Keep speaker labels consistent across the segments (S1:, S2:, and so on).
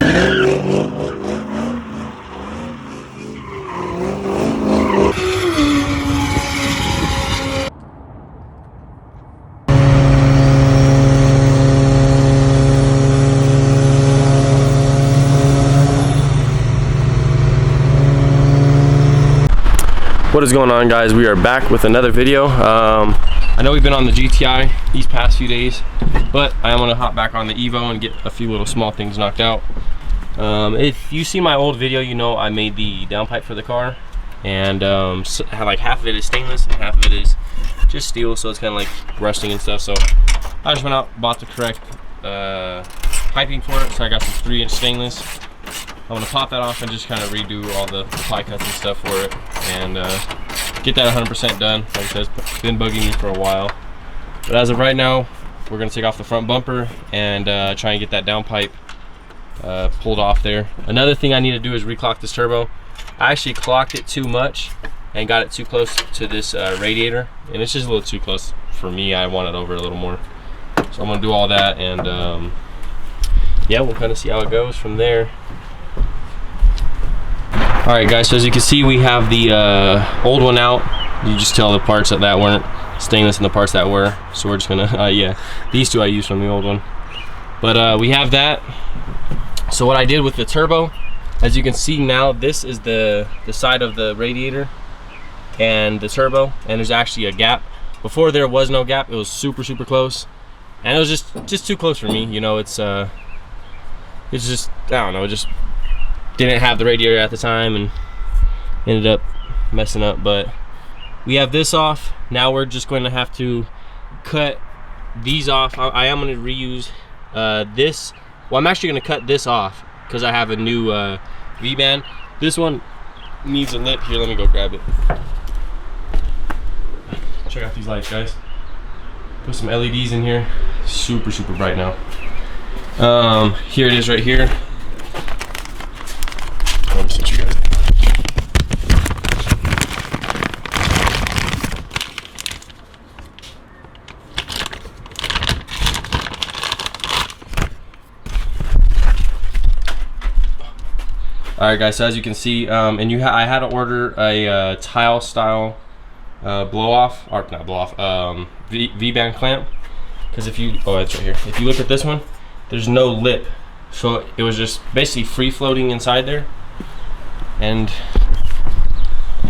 S1: What is going on, guys? We are back with another video. I know we've been on the GTI these past few days, but I am gonna hop back on the Evo and get a few little small things knocked out. If you see my old video, you know I made the downpipe for the car, and like half of it is stainless and half of it is just steel, so it's kind of like rusting and stuff. So I just went out, bought the correct piping for it. So I got some 3-inch stainless. I'm gonna pop that off and just kind of redo all the pie cuts and stuff for it, and get that 100% done. Like I said, it's been bugging me for a while. But as of right now, we're gonna take off the front bumper and try and get that downpipe pulled off there. Another thing I need to do is reclock this turbo. I actually clocked it too much and got it too close to this radiator, and it's just a little too close for me. I want it over a little more. So I'm gonna do all that, and yeah, we'll kind of see how it goes from there. Alright guys, so as you can see, we have the old one out. You just tell the parts that weren't stainless and the parts that were. So we're just gonna, yeah, these two I used from the old one. But we have that. So what I did with the turbo, as you can see now, this is the side of the radiator and the turbo, and there's actually a gap. Before there was no gap, it was super close. And it was just too close for me, you know. It's just, I don't know, it just didn't have the radiator at the time and ended up messing up. But we have this off. Now we're just going to have to cut these off. I am going to reuse this. Well, I'm actually going to cut this off because I have a new V-band. This one needs a lip. Here, let me go grab it. Check out these lights, guys. Put some LEDs in here. Super bright now. Here it is right here. Alright guys, so as you can see, and I had to order a tile style blow off, or not blow off, V-band clamp, because if you, oh, it's right here. If you look at this one, there's no lip, so it was just basically free floating inside there. And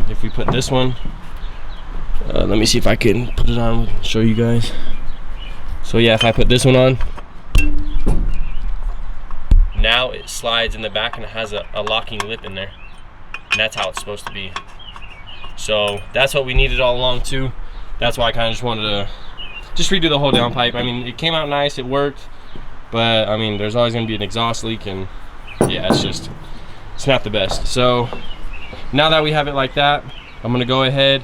S1: if we put this one, let me see if I can put it on and show you guys. So yeah, if I put this one on, now it slides in the back and it has a locking lip in there, and that's how it's supposed to be. So that's what we needed all along too. That's why I kind of just wanted to just redo the whole downpipe. I mean, it came out nice, it worked, but I mean, there's always going to be an exhaust leak, and yeah, it's not the best. So now that we have it like that, I'm going to go ahead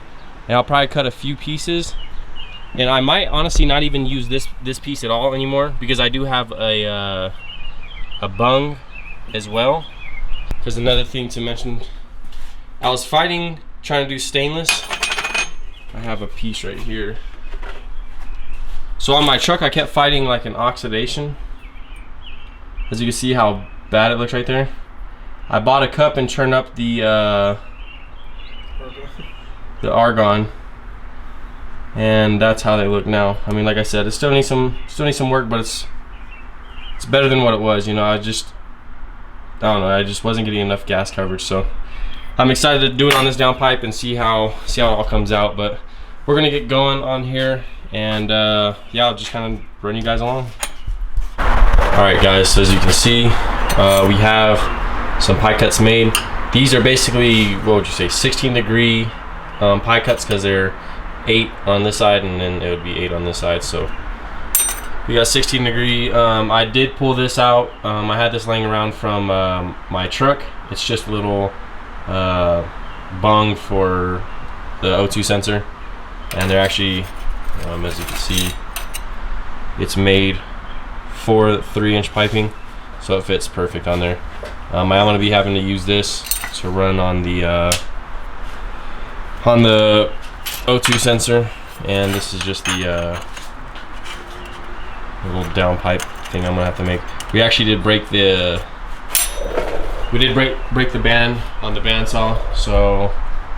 S1: and I'll probably cut a few pieces, and I might honestly not even use this piece at all anymore, because I do have a bung as well. Because another thing to mention, I was trying to do stainless. I have a piece right here. So on my truck, I kept fighting like an oxidation. As you can see how bad it looks right there. I bought a cup and turned up the argon, and that's how they look now. I mean, like I said, it still needs some work, but it's better than what it was. You know, I don't know, I just wasn't getting enough gas coverage. So I'm excited to do it on this downpipe and see how it all comes out. But we're gonna get going on here, and yeah, I'll just kind of run you guys along. All right, guys. So as you can see, we have some pie cuts made. These are basically, what would you say, 16-degree pie cuts, because they're 8 on this side and then it would be 8 on this side. So we got 16-degree. I did pull this out. I had this laying around from my truck. It's just a little bung for the O2 sensor, and they're actually, as you can see, it's made for 3-inch piping, so it fits perfect on there. I'm going to be having to use this to run on the O2 sensor, and this is just the little downpipe thing I'm going to have to make. We actually did break the we did break the band on the bandsaw, so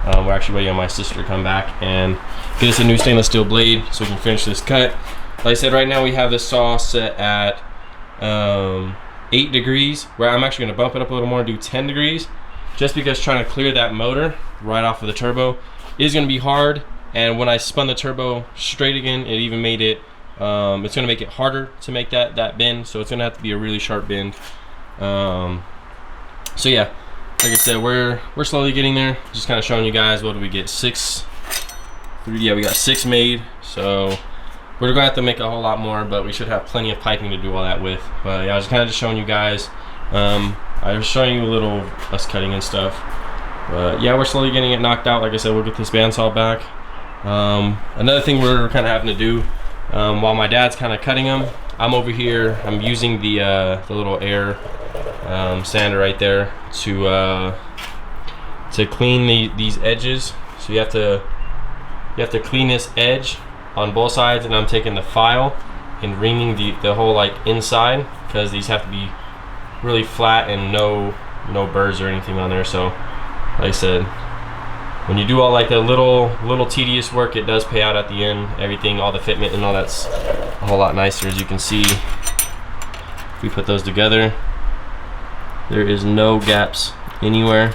S1: we're actually waiting on my sister to come back and get us a new stainless steel blade so we can finish this cut. Like I said, right now we have this saw set at 8 degrees, where I'm actually going to bump it up a little more and do 10 degrees, just because trying to clear that motor right off of the turbo is going to be hard. And when I spun the turbo straight again, it even made it, it's going to make it harder to make that bend, so it's going to have to be a really sharp bend. So yeah, like I said, we're slowly getting there. Just kind of showing you guys, what did we get, 6? Yeah, we got 6 made, so we're gonna have to make a whole lot more, but we should have plenty of piping to do all that with. But yeah, I was kind of just showing you guys. I was showing you a little us cutting and stuff. But yeah, we're slowly getting it knocked out. Like I said, we'll get this bandsaw back. Another thing we're kind of having to do, while my dad's kind of cutting them, I'm over here. I'm using the little air sander right there to clean these edges. So you have to clean this edge on both sides, and I'm taking the file and ringing the whole like inside, because these have to be really flat and no burrs or anything on there. So like I said, when you do all like the little tedious work, it does pay out at the end. Everything, all the fitment and all that's a whole lot nicer. As you can see, if we put those together, there is no gaps anywhere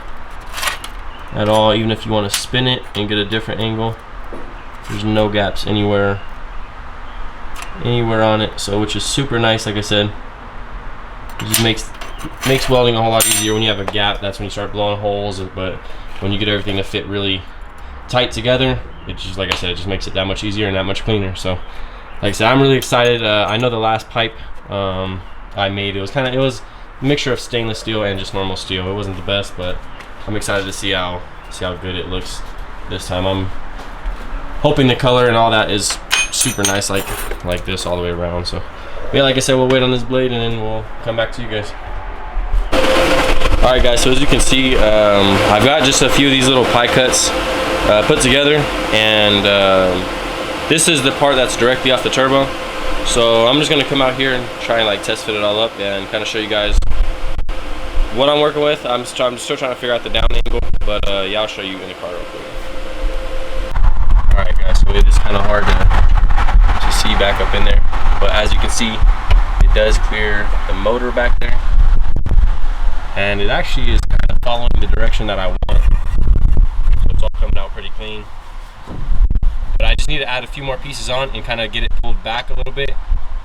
S1: at all. Even if you want to spin it and get a different angle, there's no gaps anywhere on it, so which is super nice. Like I said, it just makes welding a whole lot easier. When you have a gap, that's when you start blowing holes, but when you get everything to fit really tight together, it just, like I said, it just makes it that much easier and that much cleaner. So like I said, I'm really excited. I know the last pipe I made, it was a mixture of stainless steel and just normal steel. It wasn't the best, but I'm excited to see how good it looks this time. I'm hoping the color and all that is super nice, like this all the way around. So yeah, like I said, we'll wait on this blade and then we'll come back to you guys. Alright guys, so as you can see, I've got just a few of these little pie cuts put together, and this is the part that's directly off the turbo. So I'm just going to come out here and try and like test fit it all up and kind of show you guys what I'm working with. I'm still trying to figure out the down angle, but yeah, I'll show you in the car real quick. Alright guys, so it is kind of hard to see back up in there, but as you can see, it does clear the motor back there, and it actually is kind of following the direction that I want, so it's all coming out pretty clean. But I just need to add a few more pieces on and kind of get it pulled back a little bit,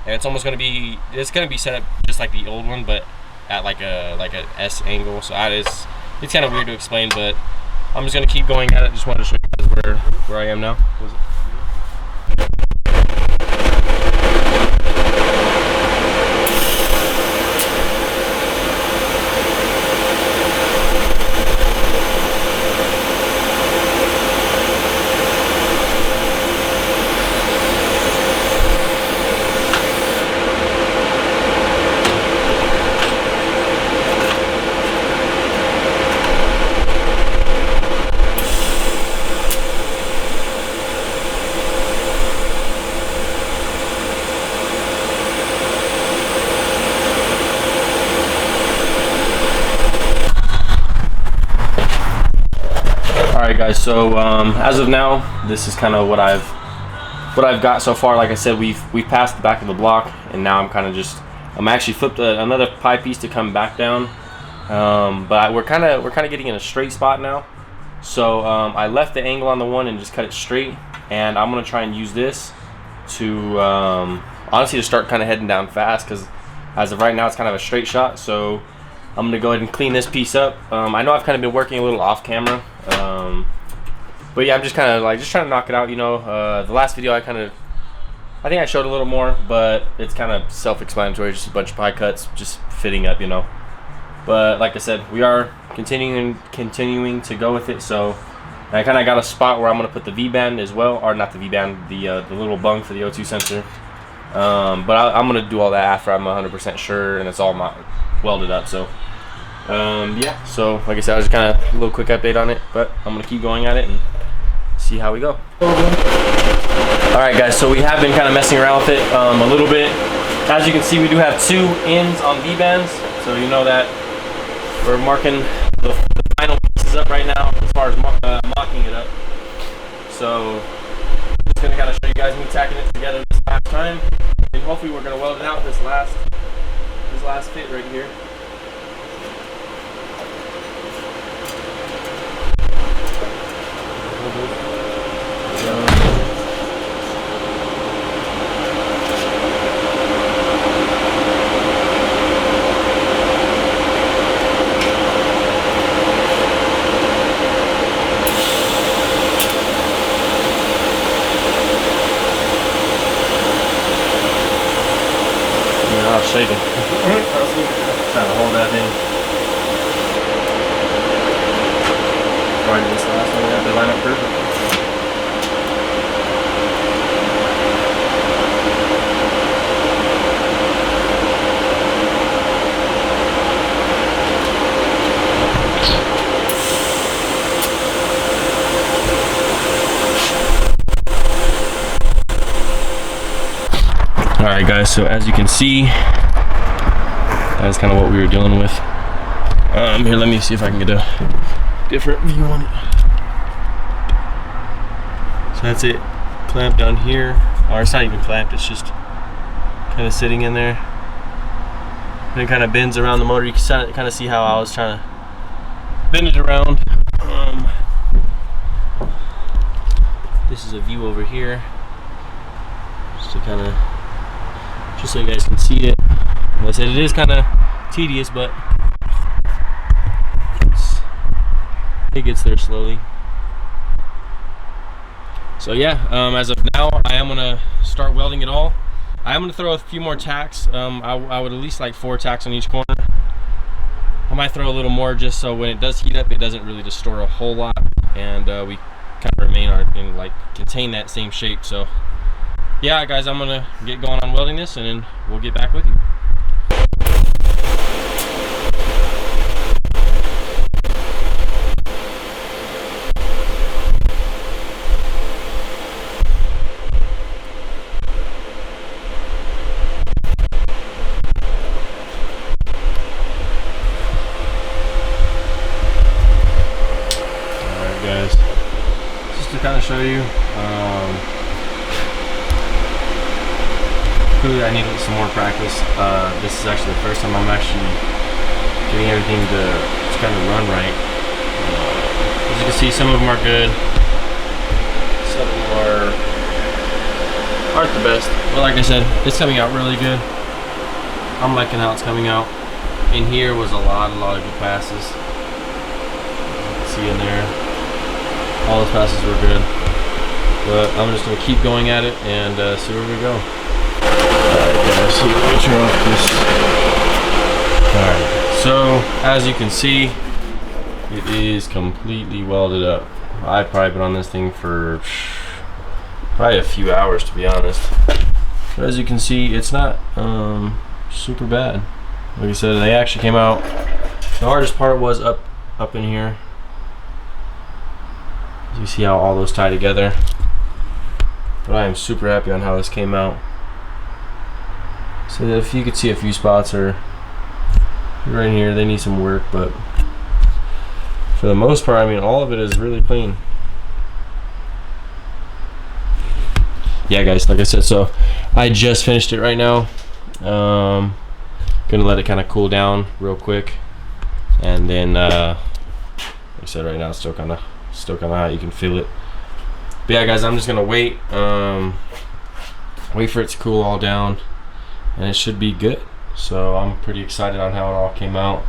S1: and it's almost going to be set up just like the old one, but at like a S angle. So it's kind of weird to explain, but I'm just going to keep going at it. Just wanted to show you guys where I am now. Alright guys, so as of now, this is kind of what I've got so far. Like I said, we've passed the back of the block, and now I'm actually flipped another pie piece to come back down, but we're kind of getting in a straight spot now. So I left the angle on the one and just cut it straight, and I'm gonna try and use this to honestly to start kind of heading down fast, because as of right now it's kind of a straight shot. So I'm gonna go ahead and clean this piece up. I know I've kind of been working a little off camera, but yeah, I'm just kind of like trying to knock it out. You know, the last video I think I showed a little more, but it's kind of self-explanatory, just a bunch of pie cuts, just fitting up, you know. But like I said, we are continuing to go with it. So I kind of got a spot where I'm gonna put the V-band as well, or not the V-band, the little bung for the O2 sensor. But I'm gonna do all that after I'm 100% sure and it's all welded up. So yeah, so like I said, I was just kind of a little quick update on it, but I'm gonna keep going at it and see how we go. Alright guys, so we have been kind of messing around with it a little bit. As you can see, we do have 2 ends on V-bands, so you know that we're marking the final pieces up right now as far as mocking it up. So just gonna kind of show you guys me tacking it together this last time, and hopefully we're gonna weld it out this last fit right here. Shaking. Trying to hold that in. Right, this last one, we got to line up perfect. Alright guys, so as you can see, that's kind of what we were dealing with. Here, let me see if I can get a different view on it. So that's it, clamped down here. Or it's not even clamped, it's just kind of sitting in there. And it kind of bends around the motor. You can kind of see how I was trying to bend it around. This is a view over here, just to kind of, just so you guys can see it. Like I said, it is kind of tedious, but it gets there slowly. So yeah, as of now, I am gonna start welding it all. I am gonna throw a few more tacks. I would at least like 4 tacks on each corner. I might throw a little more just so when it does heat up, it doesn't really distort a whole lot, and we kind of remain contain that same shape. So yeah guys, I'm gonna get going on welding this, and then we'll get back with you. Alright guys, just to kind of show you, clearly I need some more practice. This is actually the first time I'm actually getting everything to just kind of run right. As you can see, some of them are good, some of them aren't the best. But like I said, it's coming out really good. I'm liking how it's coming out. In here was a lot of good passes. You can see in there, all those passes were good. But I'm just going to keep going at it and see where we go. Alright guys, so let me turn off this. Alright, so as you can see, it is completely welded up. I've probably been on this thing for probably a few hours, to be honest. But as you can see, it's not super bad. Like I said, they actually came out. The hardest part was up in here. As you see how all those tie together. But I am super happy on how this came out. So if you could see a few spots are right here, they need some work, but for the most part, I mean, all of it is really clean. Yeah guys, like I said, so I just finished it right now. Gonna let it kind of cool down real quick, and then like I said, right now it's still kind of hot. You can feel it. But yeah guys, I'm just gonna wait for it to cool all down, and it should be good. So I'm pretty excited on how it all came out.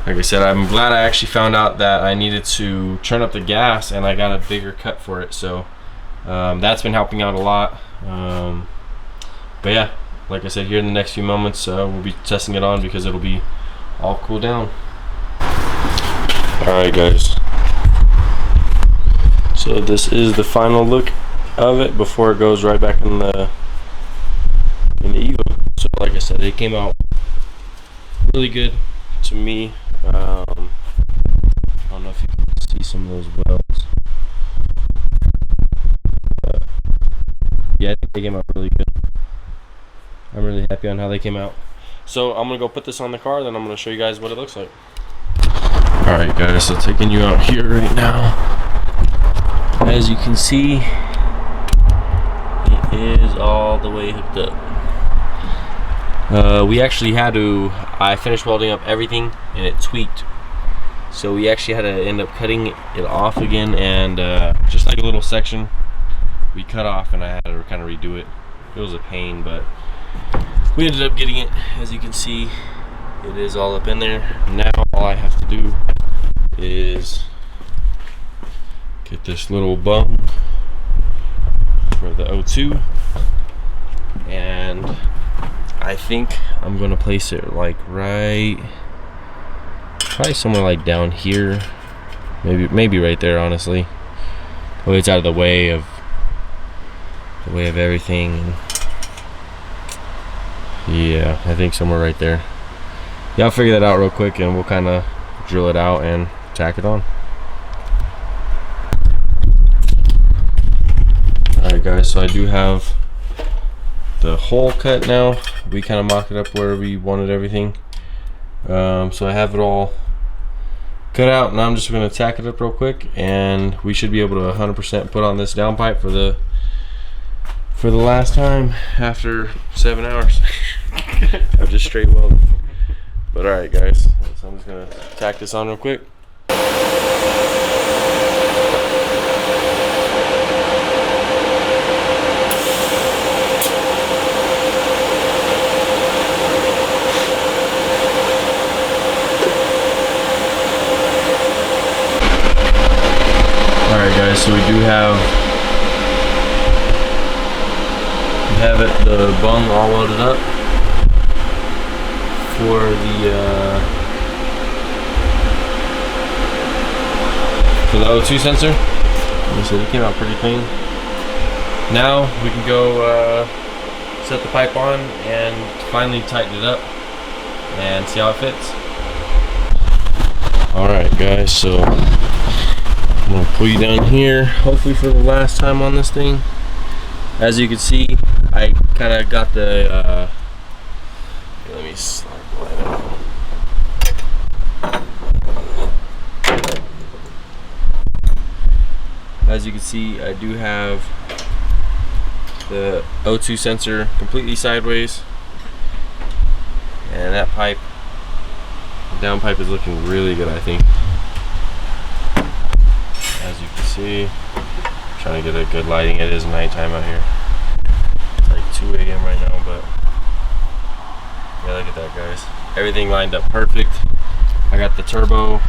S1: Like I said, I'm glad I actually found out that I needed to turn up the gas, and I got a bigger cut for it. So that's been helping out a lot. But yeah, like I said, here in the next few moments, we'll be testing it on because it'll be all cooled down. Alright guys, so this is the final look of it before it goes right back in the Evo. So like I said, it came out really good to me. I don't know if you can see some of those welds, but yeah, I think they came out really good. I'm really happy on how they came out. So I'm gonna go put this on the car, then I'm gonna show you guys what it looks like. Alright guys, so taking you out here right now. As you can see, it is all the way hooked up. We actually had to, I finished welding up everything and it tweaked. So we actually had to end up cutting it off again, and just like a little section we cut off, and I had to kind of redo it. It was a pain, but we ended up getting it. As you can see, it is all up in there. Now all I have to do is get this little bung for the O2, and I think I'm gonna place it like probably somewhere like down here, maybe right there, honestly. Well, it's out of the way of everything. Yeah, I think somewhere right there. Yeah, I'll figure that out real quick and we'll kind of drill it out and tack it on. Alright guys, so I do have the hole cut now. We kind of mocked it up where we wanted everything. So I have it all cut out. Now I'm just going to tack it up real quick, and we should be able to 100% put on this downpipe for the last time after 7 hours of just straight welding. But alright guys, so I'm just going to tack this on real quick. Alright guys, so we do have the bung all loaded up for the O2 sensor. Like I said, it came out pretty clean. Now we can go set the pipe on and finally tighten it up and see how it fits. Alright guys, so I'm gonna pull you down here, hopefully for the last time on this thing. As you can see, I kind of got the let me slide the light out. As you can see, I do have the O2 sensor completely sideways, and that pipe, the downpipe, is looking really good, I think. As you can see, I'm trying to get a good lighting. It is nighttime out here. It's like 2 a.m. right now, but yeah, look at that guys. Everything lined up perfect. I got the turbo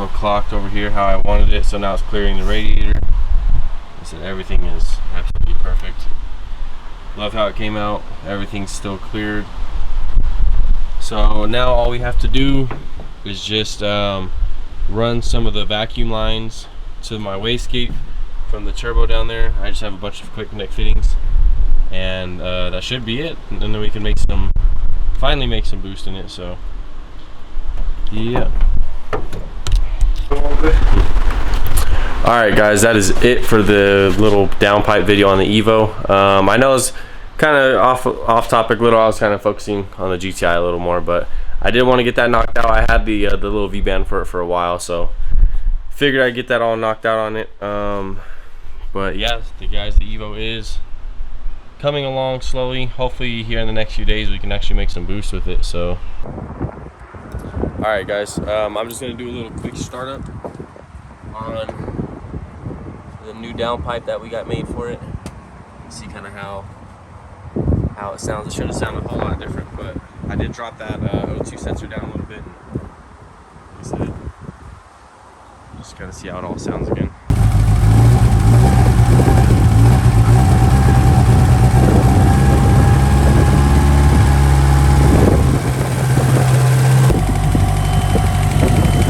S1: clocked over here how I wanted it, so now it's clearing the radiator. I said everything is absolutely perfect. Love how it came out. Everything's still cleared. So now all we have to do is just run some of the vacuum lines to my wastegate from the turbo down there. I just have a bunch of quick connect fittings, and that should be it. And then we can finally make some boost in it. So yeah. Alright guys, that is it for the little downpipe video on the Evo. I know it's kind of off topic little. I was kind of focusing on the GTI a little more, but I did want to get that knocked out. I had the little V-band for a while, so figured I'd get that all knocked out on it. But yeah, the Evo is coming along slowly. Hopefully here in the next few days we can actually make some boost with it. So alright guys, I'm just going to do a little quick startup on the new downpipe that we got made for it. See kind of how it sounds. It should have sounded a whole lot different, but I did drop that O2 sensor down a little bit. Like I said, just gotta see how it all sounds again.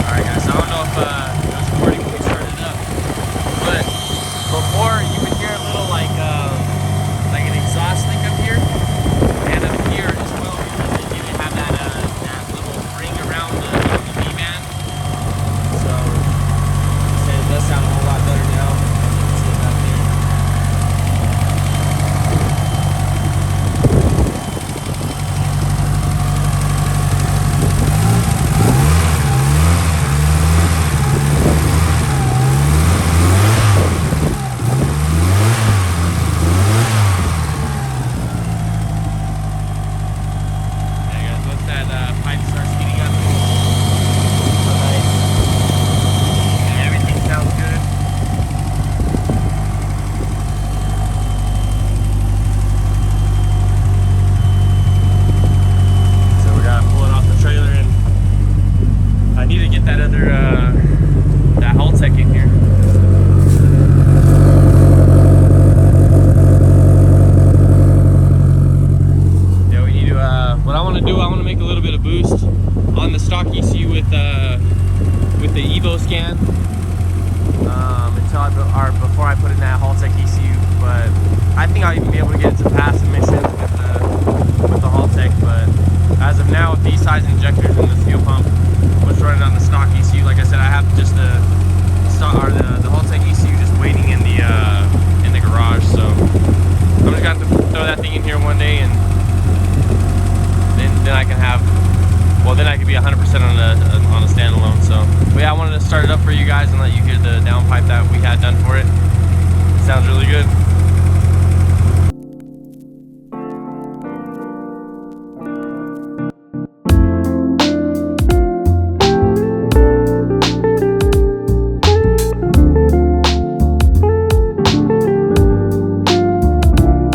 S1: Alright guys, I don't know if it was recording when we started it up, but before you could hear a little like an exhaust thing up here, and up here as well, because it didn't have that little ring around the V-band. So it does sound a whole test on the stock ECU with the Evo scan before I put in that Haltech ECU, but I think I'll even be able to get it to pass emissions with the Haltech. But as of now, with these size injectors and the fuel pump, was running on the stock ECU. Like I said, I have just the Haltech ECU just waiting in the garage. So I'm just gonna have to throw that thing in here one day, and then I can have. Well, then I could be 100% on a standalone. So, but yeah, I wanted to start it up for you guys and let you hear the downpipe that we had done for it. It sounds really good.